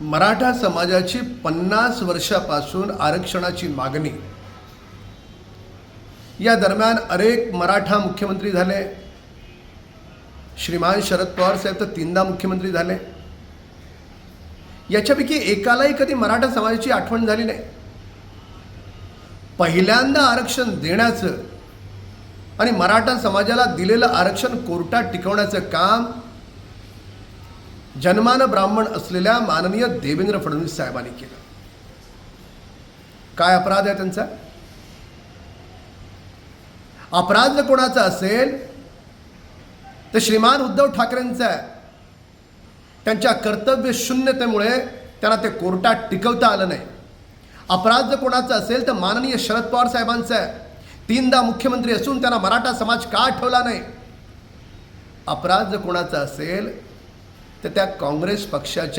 मराठा समाजाची 50 वर्षापासून आरक्षणाची मागणी, या दरम्यान अनेक मराठा मुख्यमंत्री झाले. श्रीमान शरद पवार साहेब तर 3दा मुख्यमंत्री झाले. याच्यापैकी एकालाही कधी मराठा समाजाची आठवण झाली नाही. पहिल्यांदा आरक्षण देण्याचं आणि मराठा समाजाला दिलेलं आरक्षण कोर्टात टिकवण्याचं काम जन्मानं ब्राह्मण असलेल्या माननीय देवेंद्र फडणवीस साहेबांनी केलं. काय अपराध आहे त्यांचा? अपराध जर कोणाचा असेल तर श्रीमान उद्धव ठाकरेंचा आहे. त्यांच्या कर्तव्य शून्यतेमुळे त्यांना ते कोर्टात टिकवता आलं नाही. अपराध जर कोणाचा असेल तर माननीय शरद पवार साहेबांचा आहे. 3दा मुख्यमंत्री असून त्यांना मराठा समाज का आठवला नाही? अपराध जर कोणाचा असेल तर त्या काँग्रेस पक्षाच्या